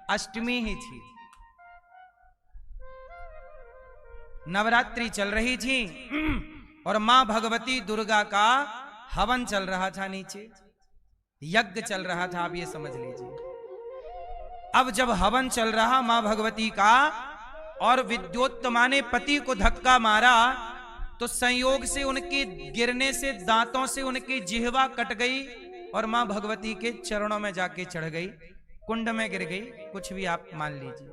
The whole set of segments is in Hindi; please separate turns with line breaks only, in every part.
अष्टमी ही थी, नवरात्रि चल रही थी और मां भगवती दुर्गा का हवन चल रहा था, नीचे यज्ञ चल रहा था, आप ये समझ लीजिए। अब जब हवन चल रहा मां भगवती का और विद्योत्तमा ने पति को धक्का मारा, तो संयोग से उनके गिरने से दांतों से उनकी जिह्वा कट गई और मां भगवती के चरणों में जाके चढ़ गई, कुंड में गिर गई, कुछ भी आप मान लीजिए।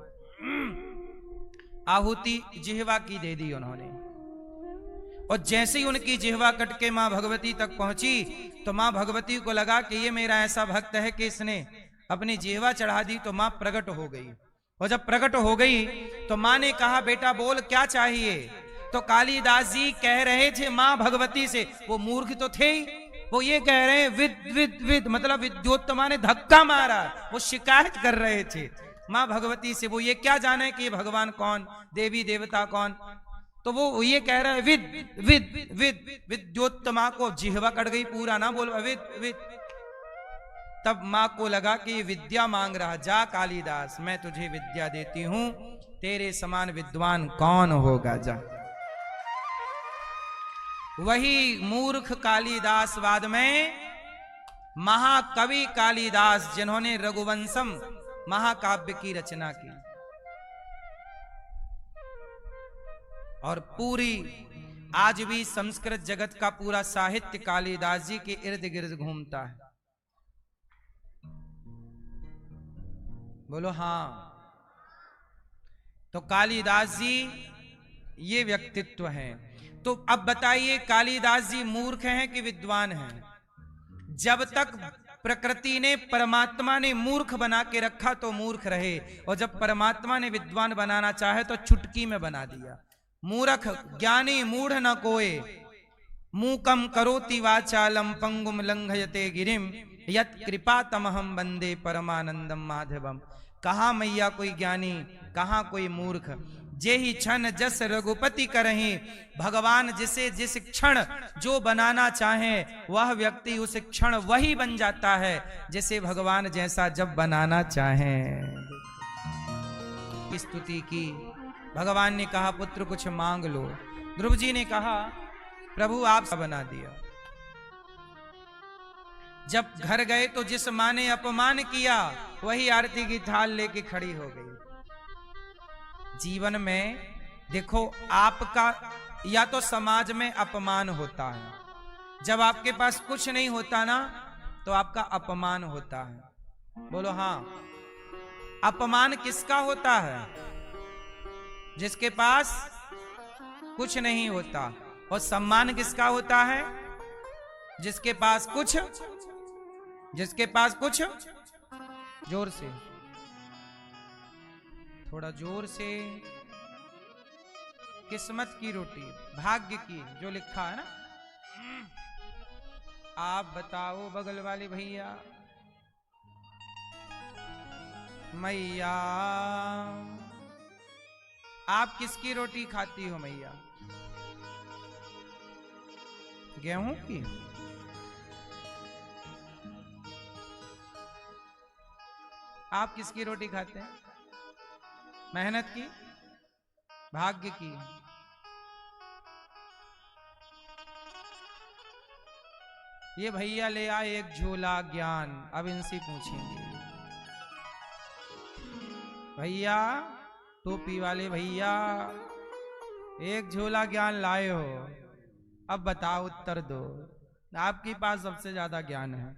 आहुति जिह्वा की दे दी उन्होंने, और जैसे ही उनकी जिह्वा कट के मां भगवती तक पहुंची तो मां भगवती को लगा कि ये मेरा ऐसा भक्त है कि इसने अपनी जिह्वा चढ़ा दी, तो मां प्रकट हो गई। और जब प्रकट हो गई तो मां ने कहा, बेटा बोल क्या चाहिए। तो कालिदास जी कह रहे थे मां भगवती से, वो मूर्ख तो थे ही, वो ये कह रहे हैं विद विद विद, मतलब विद्योत्तमा ने धक्का मारा, वो शिकायत कर रहे थे मां भगवती से। वो ये क्या जाने कि भगवान कौन, देवी देवता कौन, तो वो ये कह रहे हैं विद विद विद। विद्योत्तमा को जिह्वा कट गई, पूरा ना बोल विद विद। तब मां को लगा कि विद्या मांग रहा, जा कालिदास मैं तुझे विद्या देती हूं, तेरे समान विद्वान कौन होगा, जा। वही मूर्ख कालिदास बाद में महाकवि कालिदास, जिन्होंने रघुवंशम महाकाव्य की रचना की और पूरी आज भी संस्कृत जगत का पूरा साहित्य कालिदास जी के इर्द गिर्द घूमता है। बोलो हाँ। तो कालिदास जी ये व्यक्तित्व हैं। तो अब बताइए कालिदास जी मूर्ख हैं कि विद्वान हैं? जब तक प्रकृति ने परमात्मा ने मूर्ख बना के रखा तो मूर्ख रहे, और जब परमात्मा ने विद्वान बनाना चाहे तो चुटकी में बना दिया। मूर्ख ज्ञानी मूढ़ न कोय, मूकम करोति वाचालम पंगुम लंघयते गिरिम, यत कृपा तमहम वंदे परमानंदम माधवम। कहाँ मैया कोई ज्ञानी, कहाँ कोई मूर्ख, जे ही क्षण जस रघुपति करहि। भगवान जिसे जिस क्षण जो बनाना चाहे वह व्यक्ति उस क्षण वही बन जाता है, जिसे भगवान जैसा जब बनाना चाहे। स्तुति की। भगवान ने कहा पुत्र कुछ मांग लो। ध्रुव जी ने कहा प्रभु आप बना दिया। जब घर गए तो जिस मां ने अपमान किया वही आरती की थाल लेके खड़ी हो गई। जीवन में देखो, आपका या तो समाज में अपमान होता है, जब आपके पास कुछ नहीं होता ना तो आपका अपमान होता है। बोलो हाँ। अपमान किसका होता है? जिसके पास कुछ नहीं होता। और सम्मान किसका होता है? जिसके पास कुछ, जिसके पास कुछ, जोर से, थोड़ा जोर से। किस्मत की रोटी, भाग्य की, जो लिखा है ना। आप बताओ बगल वाले भैया, मैया आप किसकी रोटी खाती हो मैया? गेहूं की? आप किसकी रोटी खाते हैं? मेहनत की, भाग्य की? ये भैया ले आए एक झोला ज्ञान, अब इनसे पूछेंगे। भैया टोपी वाले भैया, एक झोला ज्ञान लाए हो, अब बताओ, उत्तर दो। आपके पास सबसे ज्यादा ज्ञान है,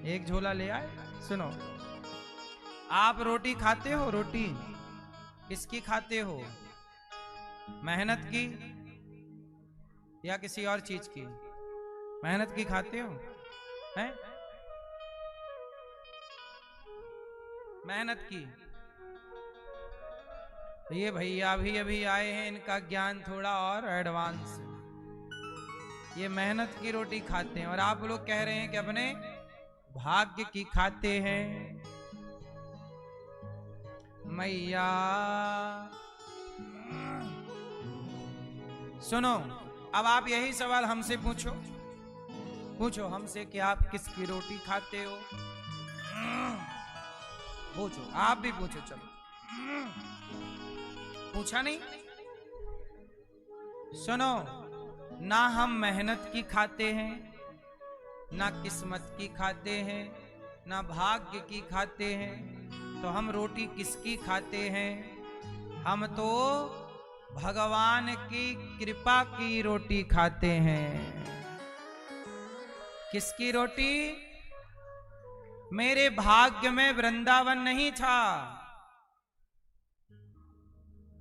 एक झोला ले आए। सुनो, आप रोटी खाते हो? रोटी किसकी खाते हो? मेहनत की या किसी और चीज की? मेहनत की खाते हो? हैं? मेहनत की। ये भैया भी अभी आए हैं, इनका ज्ञान थोड़ा और एडवांस। ये मेहनत की रोटी खाते हैं और आप लोग कह रहे हैं कि अपने भाग्य की खाते हैं। मैया सुनो, अब आप यही सवाल हमसे पूछो, पूछो हमसे कि आप किसकी रोटी खाते हो? पूछो, आप भी पूछो, चलो। पूछा नहीं? सुनो, ना हम मेहनत की खाते हैं, ना किस्मत की खाते हैं, ना भाग्य की खाते हैं, तो हम रोटी किसकी खाते हैं? हम तो भगवान की कृपा की रोटी खाते हैं। किसकी रोटी? मेरे भाग्य में वृंदावन नहीं था।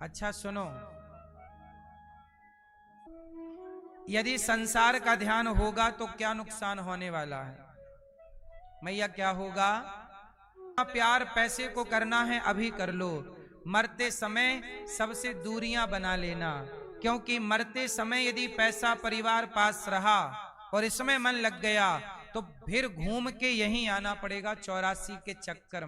अच्छा सुनो, यदि संसार का ध्यान होगा तो क्या नुकसान होने वाला है? मैया क्या होगा? प्यार पैसे को करना है अभी कर लो, मरते समय सबसे दूरियां बना लेना, क्योंकि मरते समय यदि पैसा परिवार पास रहा और इसमें मन लग गया तो फिर घूम के यहीं आना पड़ेगा 84 के चक्कर